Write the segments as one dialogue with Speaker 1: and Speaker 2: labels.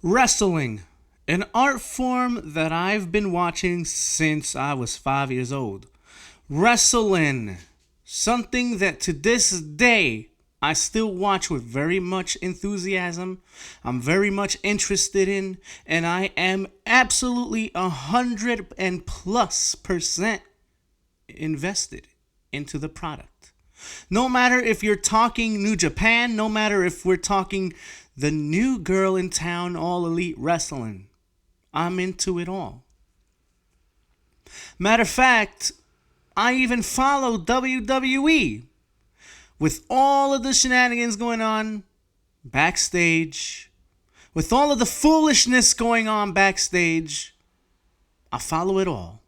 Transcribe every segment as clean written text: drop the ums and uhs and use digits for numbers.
Speaker 1: Wrestling, an art form that I've been watching since I was 5 years old. Wrestling, something that to this day I still watch with very much enthusiasm. I'm very much interested in, and I am absolutely 100% invested into the product. No matter if you're talking New Japan, no matter if we're talking the new girl in town, All Elite Wrestling, I'm into it all. Matter of fact, I even follow WWE with all of the shenanigans going on backstage, with all of the foolishness going on backstage. I follow it all.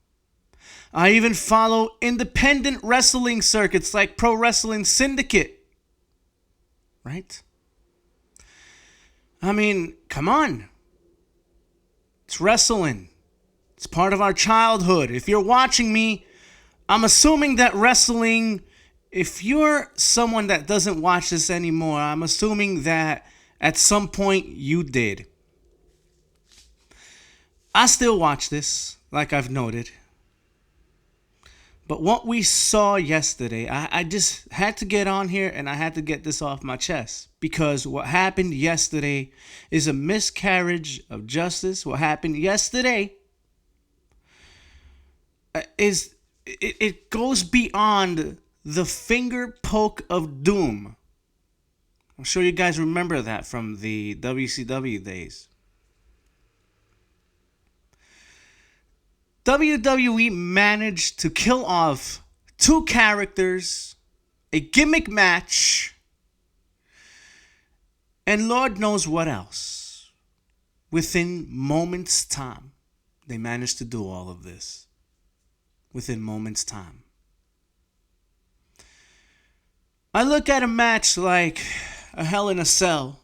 Speaker 1: I even follow independent wrestling circuits like Pro Wrestling Syndicate. Right? I mean, come on. It's wrestling. It's part of our childhood. If you're watching me, I'm assuming that wrestling, if you're someone that doesn't watch this anymore, I'm assuming that at some point you did. I still watch this, like I've noted. But what we saw yesterday, I just had to get on here and I had to get this off my chest. Because what happened yesterday is a miscarriage of justice. What happened yesterday it goes beyond the finger poke of doom. I'm sure you guys remember that from the WCW days. WWE managed to kill off two characters, a gimmick match, and Lord knows what else. Within moments' time, they managed to do all of this. Within moments' time. I look at a match like a Hell in a Cell,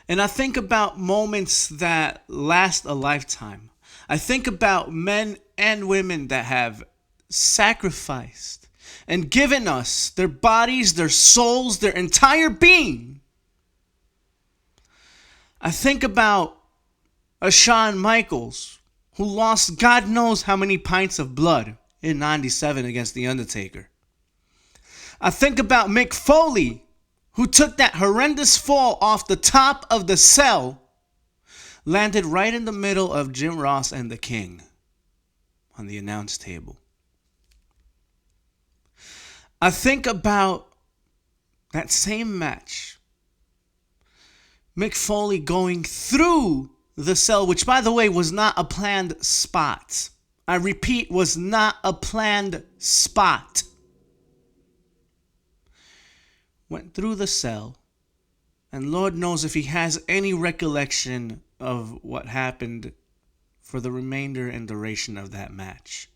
Speaker 1: and I think about moments that last a lifetime. I think about men and women that have sacrificed and given us their bodies, their souls, their entire being. I think about a Shawn Michaels who lost God knows how many pints of blood in '97 against The Undertaker. I think about Mick Foley, who took that horrendous fall off the top of the cell, landed right in the middle of Jim Ross and the King on the announce table. I think about that same match. Mick Foley going through the cell, which by the way was not a planned spot. I repeat, was not a planned spot. Went through the cell, and Lord knows if he has any recollection of what happened for the remainder and duration of that match.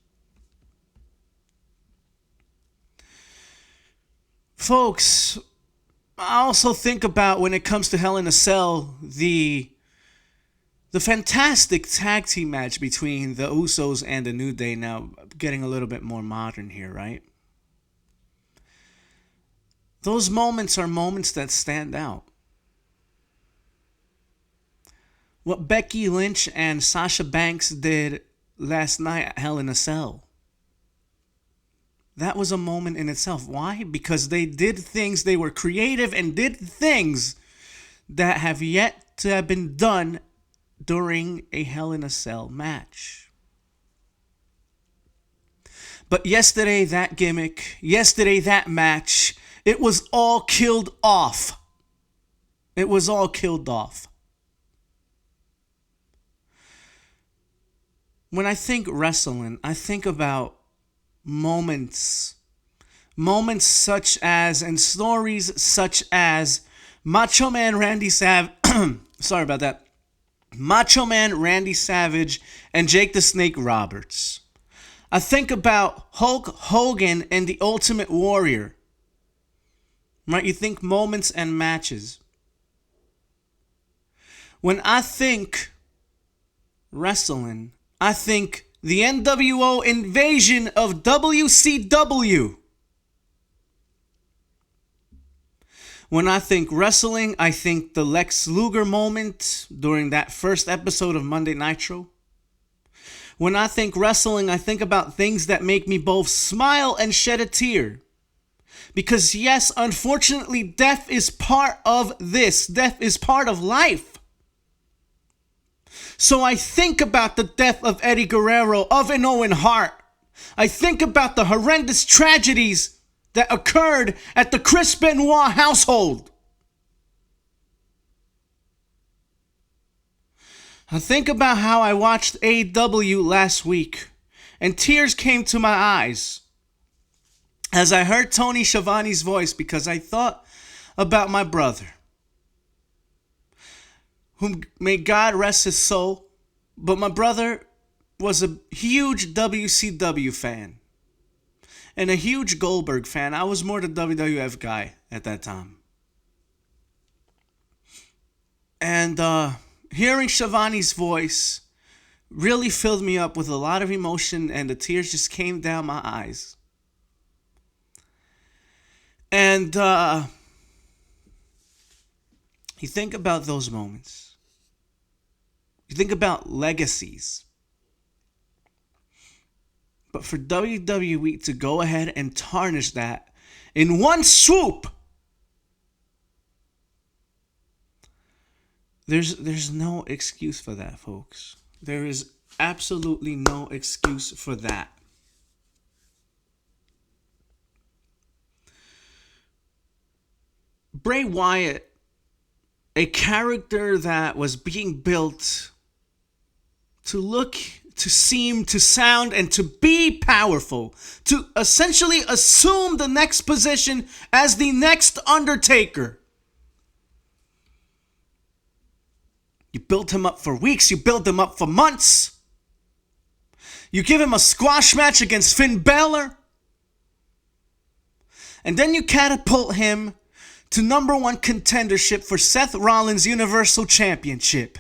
Speaker 1: Folks, I also think about, when it comes to Hell in a Cell, the fantastic tag team match between the Usos and the New Day. Now, getting a little bit more modern here, right? Those moments are moments that stand out. What Becky Lynch and Sasha Banks did last night at Hell in a Cell. That was a moment in itself. Why? Because they did things, they were creative and did things that have yet to have been done during a Hell in a Cell match. But yesterday, that gimmick, yesterday, that match, it was all killed off. It was all killed off. When I think wrestling, I think about moments such as, and stories such as Macho Man Randy Savage, sorry about that, Macho Man Randy Savage and Jake the Snake Roberts. I think about Hulk Hogan and the Ultimate Warrior. Right? You think moments and matches. When I think wrestling, I think the NWO invasion of WCW. When I think wrestling, I think the Lex Luger moment during that first episode of Monday Nitro. When I think wrestling, I think about things that make me both smile and shed a tear. Because yes, unfortunately, death is part of this. Death is part of life. So I think about the death of Eddie Guerrero, of an Owen Hart. I think about the horrendous tragedies that occurred at the Chris Benoit household. I think about how I watched AEW last week, and tears came to my eyes as I heard Tony Schiavone's voice, because I thought about my brother, whom may God rest his soul, but my brother was a huge WCW fan and a huge Goldberg fan. I was more the WWF guy at that time. And hearing Schiavone's voice really filled me up with a lot of emotion, and the tears just came down my eyes. And you think about those moments. You think about legacies. But for WWE to go ahead and tarnish that in one swoop, there's no excuse for that, folks. There is absolutely no excuse for that. Bray Wyatt, a character that was being built to look, to seem, to sound, and to be powerful, to essentially assume the next position as the next Undertaker. You built him up for weeks, you built him up for months. You give him a squash match against Finn Balor, and then you catapult him to number one contendership for Seth Rollins' Universal Championship.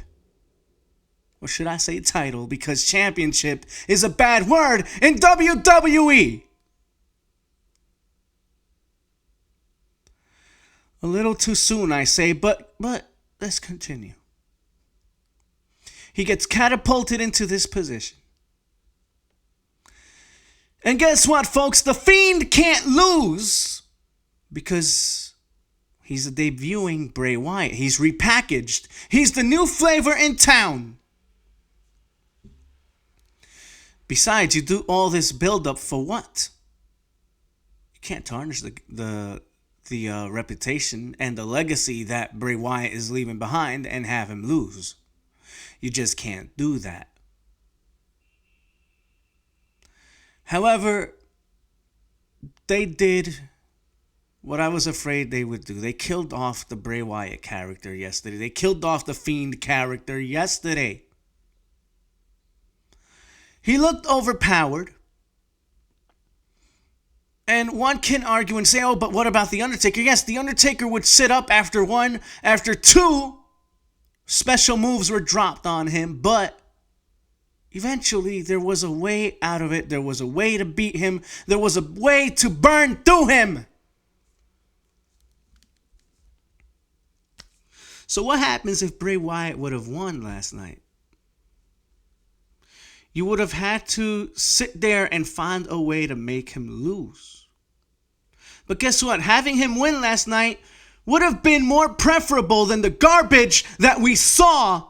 Speaker 1: Or should I say title, because championship is a bad word in WWE. A little too soon, I say, but let's continue. He gets catapulted into this position. And guess what, folks? The Fiend can't lose because he's debuting Bray Wyatt. He's repackaged. He's the new flavor in town. Besides, you do all this build-up for what? You can't tarnish the reputation and the legacy that Bray Wyatt is leaving behind and have him lose. You just can't do that. However, they did what I was afraid they would do. They killed off the Bray Wyatt character yesterday. They killed off the Fiend character yesterday. He looked overpowered. And one can argue and say, oh, but what about The Undertaker? Yes, The Undertaker would sit up after one, after two special moves were dropped on him, but eventually there was a way out of it. There was a way to beat him. There was a way to burn through him. So what happens if Bray Wyatt would have won last night? You would have had to sit there and find a way to make him lose. But guess what? Having him win last night would have been more preferable than the garbage that we saw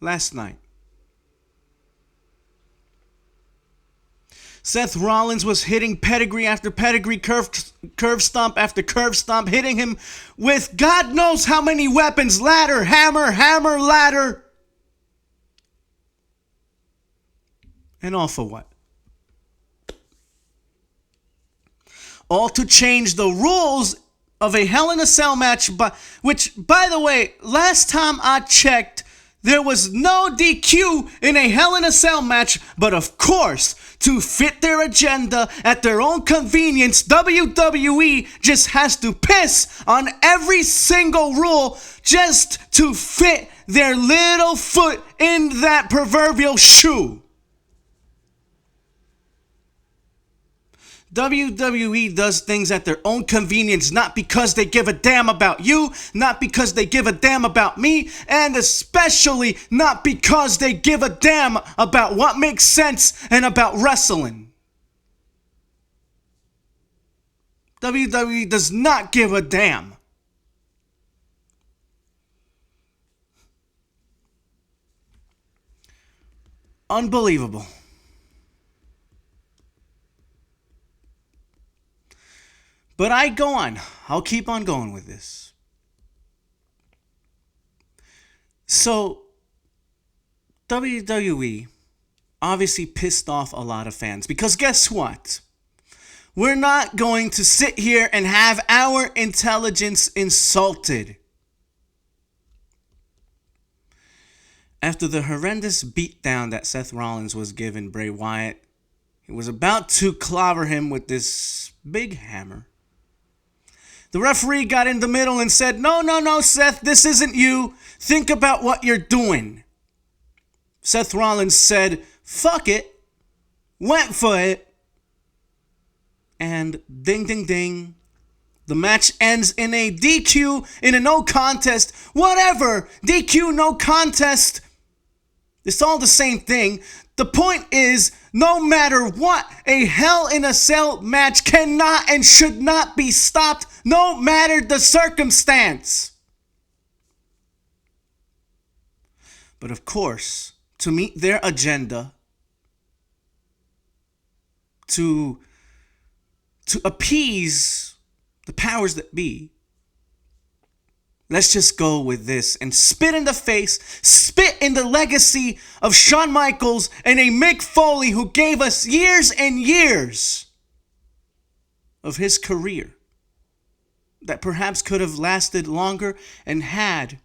Speaker 1: last night. Seth Rollins was hitting pedigree after pedigree, curve stomp after curve stomp, hitting him with God knows how many weapons. Ladder, hammer, ladder. And all for what? All to change the rules of a Hell in a Cell match, which, by the way, last time I checked, there was no DQ in a Hell in a Cell match, but of course, to fit their agenda at their own convenience, WWE just has to piss on every single rule just to fit their little foot in that proverbial shoe. WWE does things at their own convenience, not because they give a damn about you, not because they give a damn about me, and especially not because they give a damn about what makes sense and about wrestling. WWE does not give a damn. Unbelievable. But I go on. I'll keep on going with this. So, WWE obviously pissed off a lot of fans. Because guess what? We're not going to sit here and have our intelligence insulted. After the horrendous beatdown that Seth Rollins was giving Bray Wyatt, he was about to clobber him with this big hammer. The referee got in the middle and said, No, Seth, this isn't you. Think about what you're doing. Seth Rollins said, fuck it, went for it, and ding, ding, ding. The match ends in a DQ, in a no contest, whatever. DQ, no contest. It's all the same thing. The point is, no matter what, a Hell in a Cell match cannot and should not be stopped, no matter the circumstance. But of course, to meet their agenda, to appease the powers that be, let's just go with this and spit in the face, spit in the legacy of Shawn Michaels and a Mick Foley who gave us years and years of his career that perhaps could have lasted longer and had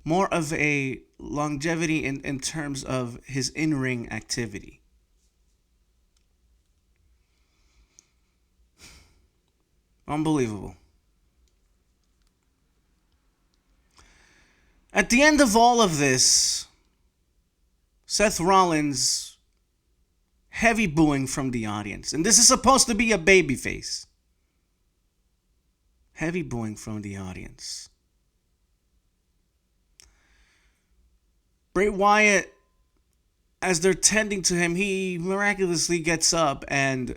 Speaker 1: more of a longevity in terms of his in-ring activity. Unbelievable. At the end of all of this, Seth Rollins, heavy booing from the audience. And this is supposed to be a babyface. Heavy booing from the audience. Bray Wyatt, as they're tending to him, he miraculously gets up and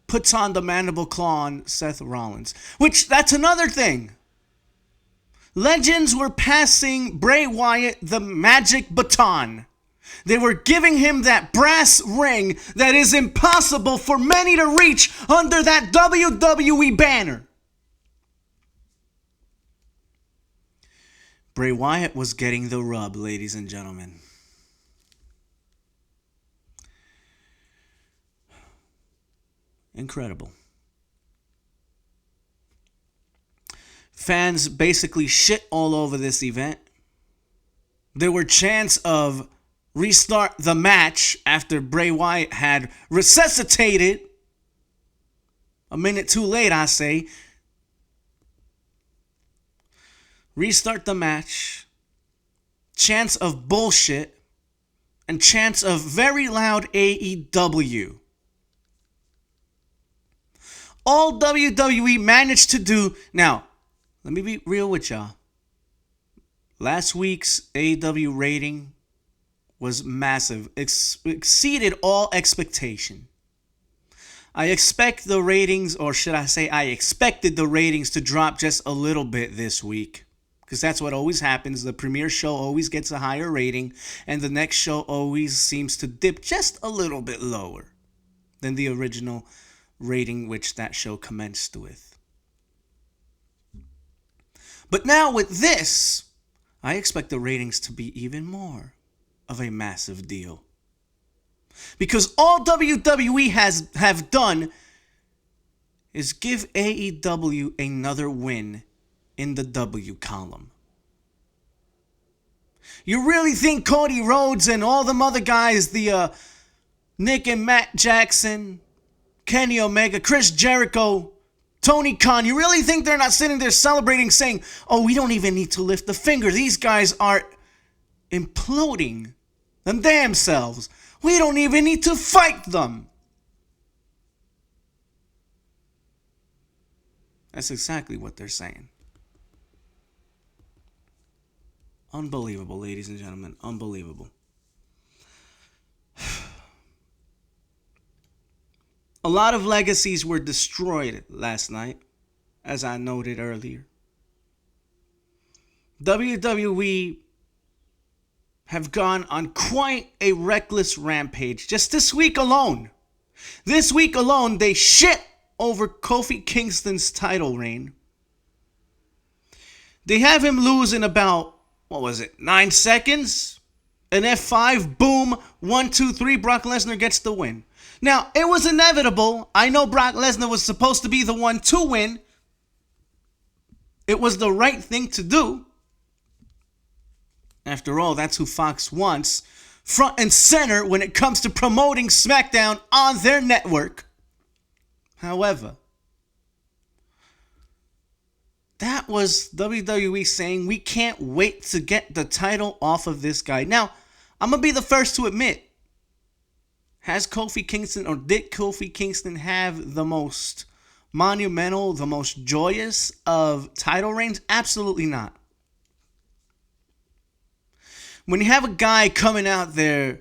Speaker 1: puts on the mandible claw on Seth Rollins. Which, that's another thing. Legends were passing Bray Wyatt the magic baton. They were giving him that brass ring that is impossible for many to reach under that WWE banner. Bray Wyatt was getting the rub, ladies and gentlemen. Incredible. Fans basically shit all over this event. There were chants of restart the match after Bray Wyatt had resuscitated. A minute too late, I say. Restart the match. Chants of bullshit. And chants of very loud AEW. All WWE managed to do... Now, let me be real with y'all. Last week's AEW rating was massive. Exceeded all expectation. I expect the ratings, or should I say I expected the ratings to drop just a little bit this week. Because that's what always happens. The premiere show always gets a higher rating, and the next show always seems to dip just a little bit lower than the original rating which that show commenced with. But now with this, I expect the ratings to be even more of a massive deal. Because all WWE have done is give AEW another win in the W column. You really think Cody Rhodes and all them other guys, the Nick and Matt Jackson, Kenny Omega, Chris Jericho, Tony Khan, you really think they're not sitting there celebrating saying, oh, we don't even need to lift a finger. These guys are imploding them damn selves. We don't even need to fight them. That's exactly what they're saying. Unbelievable, ladies and gentlemen. Unbelievable. A lot of legacies were destroyed last night, as I noted earlier. WWE have gone on quite a reckless rampage just this week alone. This week alone, they shit over Kofi Kingston's title reign. They have him lose in about, 9 seconds? An F5, boom, 1, 2, 3, Brock Lesnar gets the win. Now, it was inevitable. I know Brock Lesnar was supposed to be the one to win. It was the right thing to do. After all, that's who Fox wants, front and center when it comes to promoting SmackDown on their network. However, that was WWE saying, we can't wait to get the title off of this guy. Now, I'm going to be the first to admit, has Kofi Kingston, or did Kofi Kingston have the most monumental, the most joyous of title reigns? Absolutely not. When you have a guy coming out there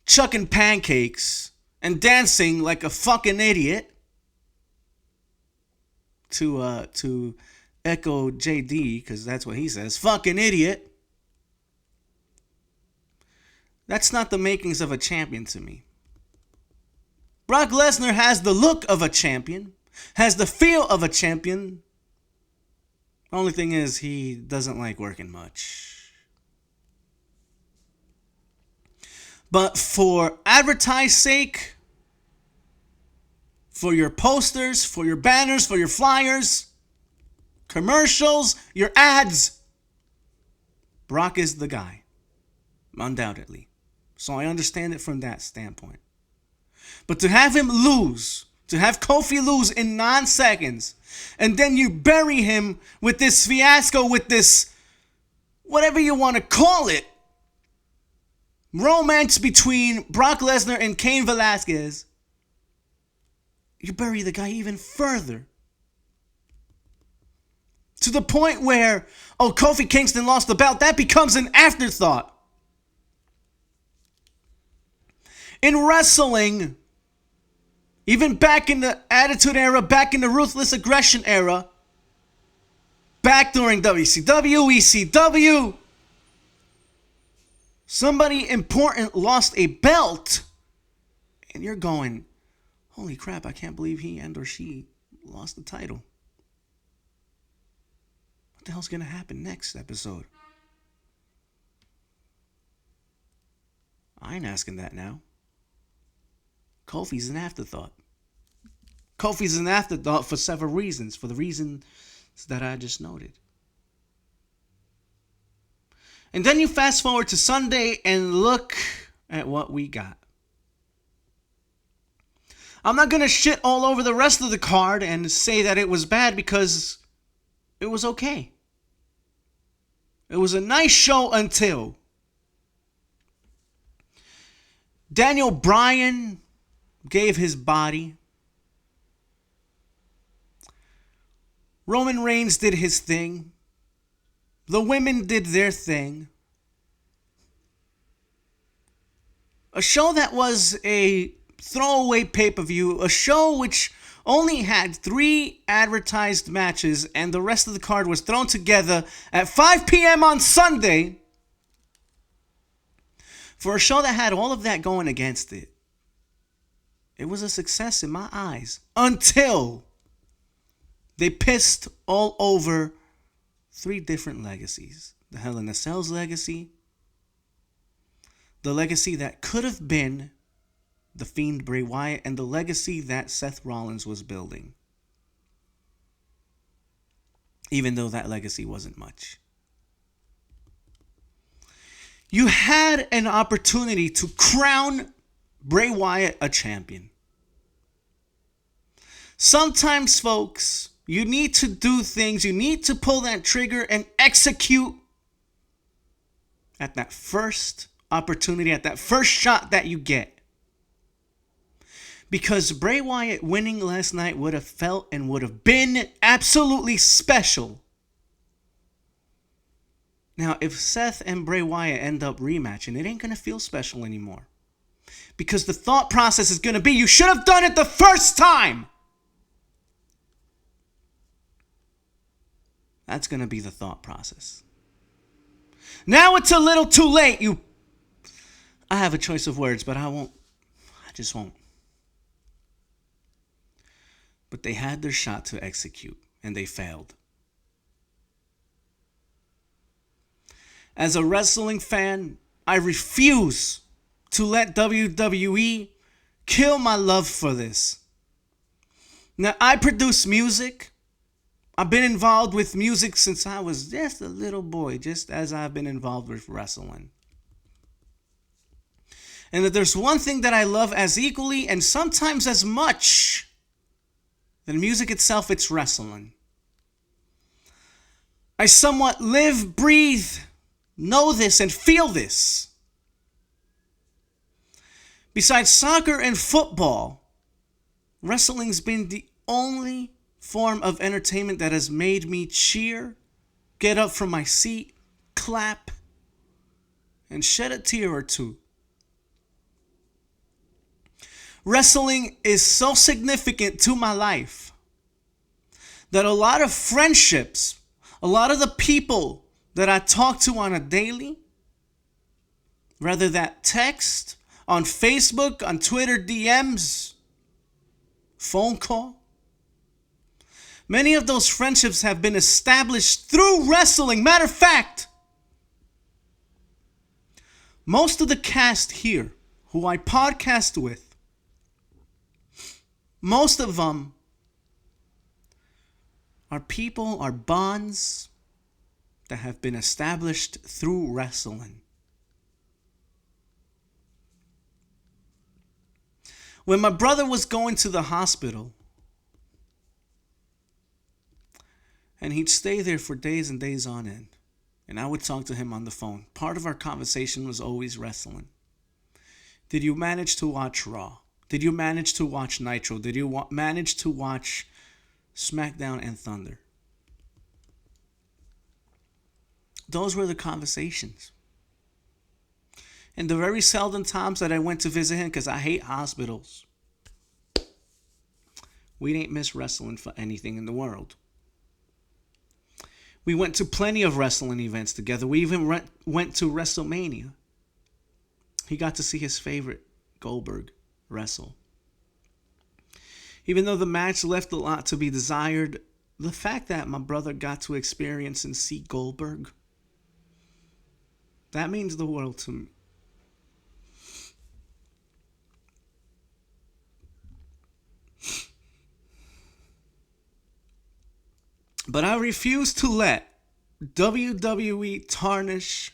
Speaker 1: chucking pancakes and dancing like a fucking idiot, to echo JD, because that's what he says, fucking idiot, that's not the makings of a champion to me. Brock Lesnar has the look of a champion, has the feel of a champion. The only thing is, he doesn't like working much. But for advertise sake, for your posters, for your banners, for your flyers, commercials, your ads, Brock is the guy. Undoubtedly. So I understand it from that standpoint. But to have him lose, to have Kofi lose in 9 seconds, and then you bury him with this fiasco, with this, whatever you want to call it, romance between Brock Lesnar and Cain Velasquez, you bury the guy even further. To the point where, Kofi Kingston lost the belt. That becomes an afterthought. In wrestling, even back in the Attitude Era, back in the Ruthless Aggression Era, back during WCW, ECW, somebody important lost a belt, and you're going, holy crap, I can't believe he and or she lost the title. What the hell's going to happen next episode? I ain't asking that now. Kofi's an afterthought. Kofi's an afterthought for several reasons, for the reasons that I just noted. And then you fast forward to Sunday and look at what we got. I'm not going to shit all over the rest of the card and say that it was bad, because it was okay. It was a nice show until Daniel Bryan gave his body. Roman Reigns did his thing. The women did their thing. A show that was a throwaway pay-per-view, a show which only had 3 advertised matches, and the rest of the card was thrown together at 5 p.m. on Sunday. For a show that had all of that going against it, it was a success in my eyes, until they pissed all over 3 different legacies. The Hell in a Cell's legacy, the legacy that could have been The Fiend Bray Wyatt, and the legacy that Seth Rollins was building. Even though that legacy wasn't much. You had an opportunity to crown Bray Wyatt a champion. Sometimes, folks, you need to do things, you need to pull that trigger and execute at that first opportunity, at that first shot that you get. Because Bray Wyatt winning last night would have felt and would have been absolutely special. Now, if Seth and Bray Wyatt end up rematching, it ain't going to feel special anymore. Because the thought process is going to be, you should have done it the first time. That's going to be the thought process. Now it's a little too late. I have a choice of words, but I won't. I just won't. But they had their shot to execute, and they failed. As a wrestling fan, I refuse to let WWE kill my love for this. Now, I produce music. I've been involved with music since I was just a little boy, just as I've been involved with wrestling. And if there's one thing that I love as equally and sometimes as much than music itself, it's wrestling. I somewhat live, breathe, know this, and feel this. Besides soccer and football, wrestling's been the only form of entertainment that has made me cheer, get up from my seat, clap, and shed a tear or two. Wrestling is so significant to my life that a lot of friendships, a lot of the people that I talk to on a daily, whether that text, on Facebook, on Twitter DMs, phone call, many of those friendships have been established through wrestling. Matter of fact, most of the cast here who I podcast with, most of them are people, are bonds that have been established through wrestling. When my brother was going to the hospital, and he'd stay there for days and days on end, and I would talk to him on the phone, part of our conversation was always wrestling. Did you manage to watch Raw? Did you manage to watch Nitro? Did you manage to watch SmackDown and Thunder? Those were the conversations. And the very seldom times that I went to visit him, because I hate hospitals, we didn't miss wrestling for anything in the world. We went to plenty of wrestling events together. We even went to WrestleMania. He got to see his favorite, Goldberg, wrestle. Even though the match left a lot to be desired, the fact that my brother got to experience and see Goldberg, that means the world to me. But I refuse to let WWE tarnish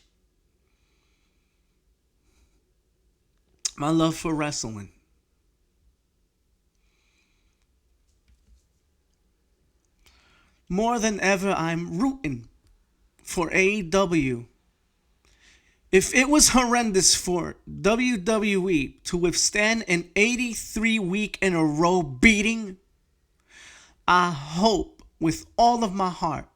Speaker 1: my love for wrestling. More than ever, I'm rooting for AEW. If it was horrendous for WWE to withstand an 83-week in a row beating, I hope with all of my heart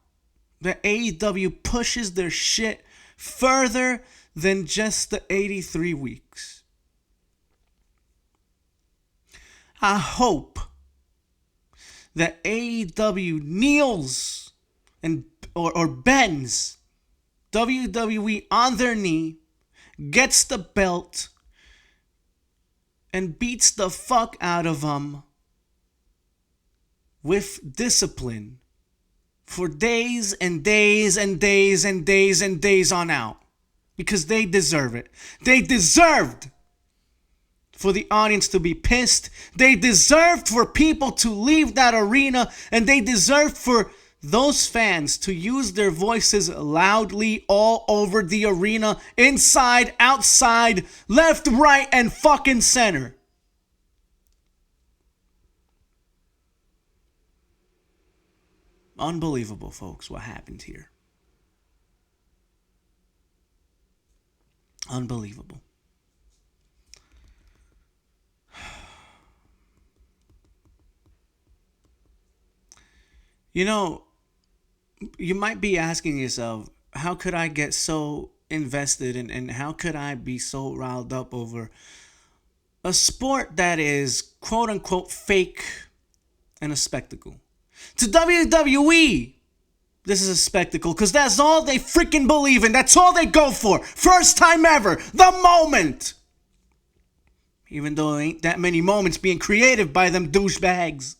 Speaker 1: that AEW pushes their shit further than just the 83 weeks. I hope that AEW kneels or bends WWE on their knee, gets the belt, and beats the fuck out of them with discipline for days and days and days and days and days on out. Because they deserve it. They deserved for the audience to be pissed. They deserved for people to leave that arena. And they deserved for those fans to use their voices loudly all over the arena, inside, outside, left, right, and fucking center. Unbelievable, folks, what happened here. Unbelievable. You know, you might be asking yourself, how could I get so invested and how could I be so riled up over a sport that is quote unquote fake and a spectacle? To WWE, this is a spectacle because that's all they freaking believe in. That's all they go for. First time ever. The moment. Even though there ain't that many moments being created by them douchebags.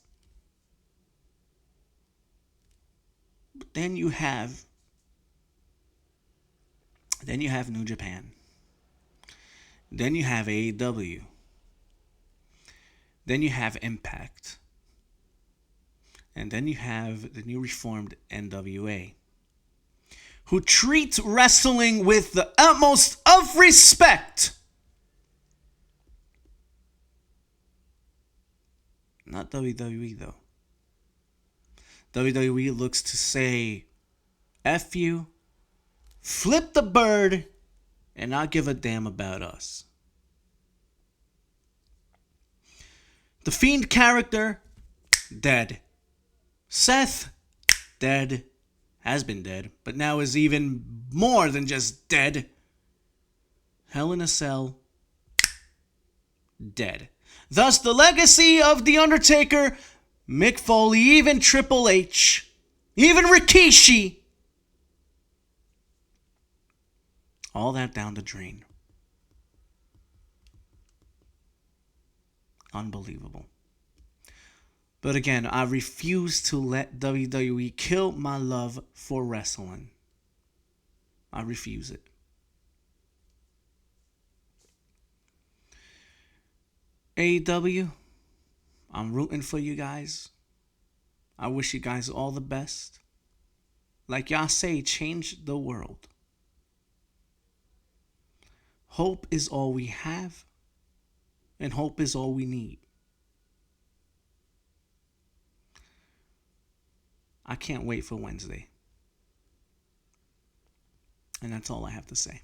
Speaker 1: But then you have New Japan. Then you have AEW. Then you have Impact. And then you have the new reformed NWA, who treat wrestling with the utmost of respect. Not WWE, though. WWE looks to say, F you, flip the bird, and not give a damn about us. The Fiend character, dead. Seth, dead. Has been dead, but now is even more than just dead. Hell in a Cell, dead. Thus, the legacy of The Undertaker, Mick Foley, even Triple H, even Rikishi, all that down the drain. Unbelievable. But again, I refuse to let WWE kill my love for wrestling. I refuse it. AEW, I'm rooting for you guys. I wish you guys all the best. Like y'all say, change the world. Hope is all we have, and hope is all we need. I can't wait for Wednesday. And that's all I have to say.